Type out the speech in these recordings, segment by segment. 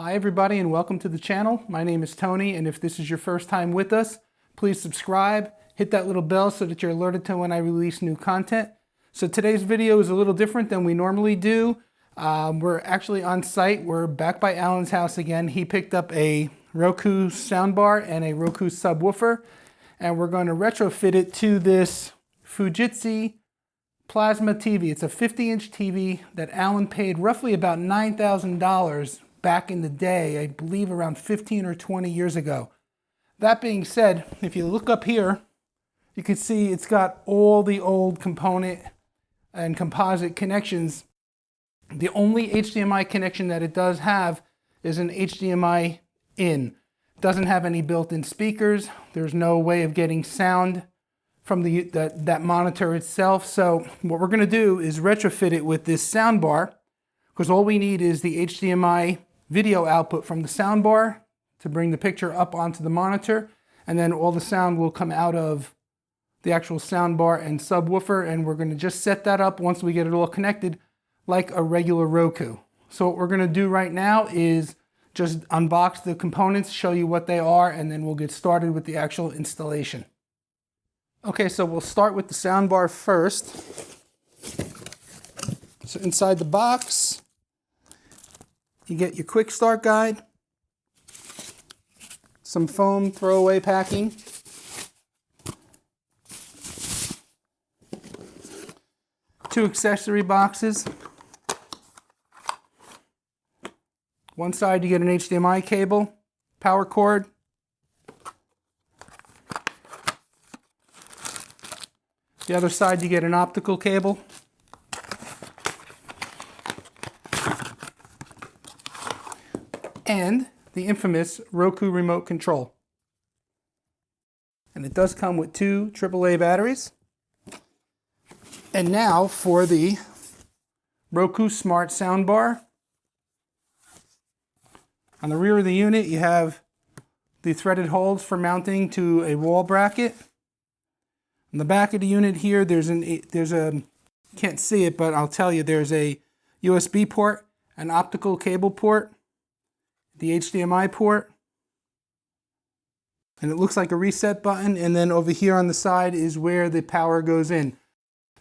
Hi everybody and welcome to the channel. My name is Tony, and if this is your first time with us, please subscribe, hit that little bell so that you're alerted to when I release new content. So today's video is a little different than we normally do. We're actually on site. We're back by Alan's house again. He picked up a Roku sound bar and a Roku subwoofer, and we're going to retrofit it to this Fujitsu plasma TV. It's a 50-inch TV that Alan paid roughly about $9,000 back in the day, I believe around 15 or 20 years ago. That being said, if you look up here, you can see it's got all the old component and composite connections. The only HDMI connection that it does have is an HDMI in. It doesn't have any built-in speakers. There's no way of getting sound from that monitor itself. So what we're going to do is retrofit it with this sound bar, because all we need is the HDMI video output from the sound bar to bring the picture up onto the monitor, and then all the sound will come out of the actual sound bar and subwoofer, and we're going to just set that up once we get it all connected like a regular Roku. So what we're going to do right now is just unbox the components, show you what they are, and then we'll get started with the actual installation. Okay, so we'll start with the sound bar first. So inside the box, you get your quick start guide, some foam throwaway packing, two accessory boxes. One side you get an HDMI cable, power cord, the other side you get an optical cable, and the infamous Roku remote control. And it does come with two AAA batteries. And now for the Roku Smart Sound Bar. On the rear of the unit you have the threaded holes for mounting to a wall bracket. On the back of the unit here there's a can't see it, but I'll tell you, there's a USB port, an optical cable port, the HDMI port, and it looks like a reset button, and then over here on the side is where the power goes in.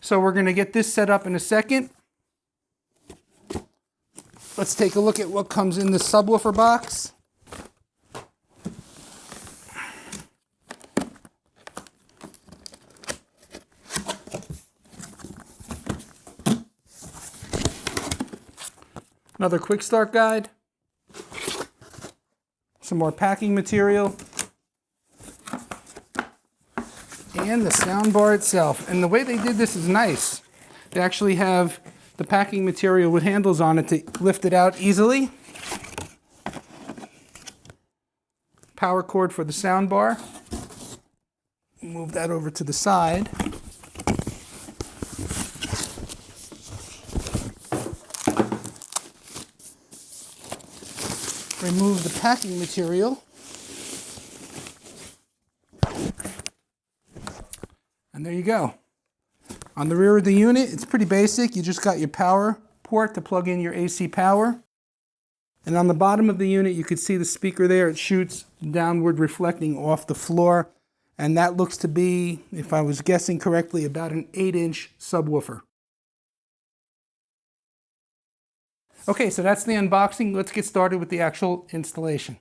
So we're going to get this set up in a second. Let's take a look at what comes in the subwoofer box. Another quick start guide, some more packing material, and the sound bar itself. And the way they did this is nice. They actually have the packing material with handles on it to lift it out easily. Power cord for the sound bar. Move that over to the side. Remove the packing material. And there you go. On the rear of the unit, it's pretty basic. You just got your power port to plug in your AC power. And on the bottom of the unit, you can see the speaker there. It shoots downward, reflecting off the floor. And that looks to be, if I was guessing correctly, about an 8-inch subwoofer. Okay, so that's the unboxing. Let's get started with the actual installation.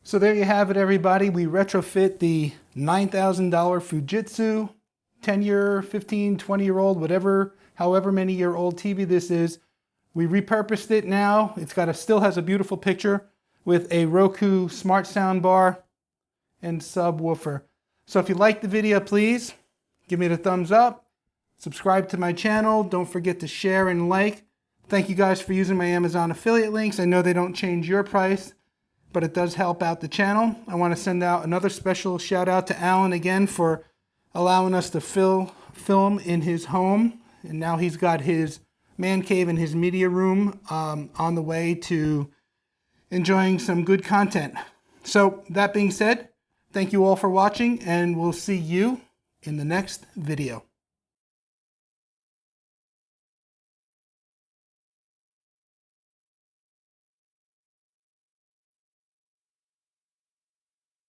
So there you have it, everybody. We retrofit the $9,000 Fujitsu 10-year, 15, 20-year-old, whatever, however many year old TV this is. We repurposed it now. It's got still has a beautiful picture with a Roku Smart Sound Bar and subwoofer. So if you liked the video, please give me the thumbs up. Subscribe to my channel. Don't forget to share and like. Thank you guys for using my Amazon affiliate links. I know they don't change your price, but it does help out the channel. I want to send out another special shout out to Alan again for allowing us to film in his home. And now he's got his man cave and his media room on the way to enjoying some good content. So that being said, thank you all for watching, and we'll see you in the next video.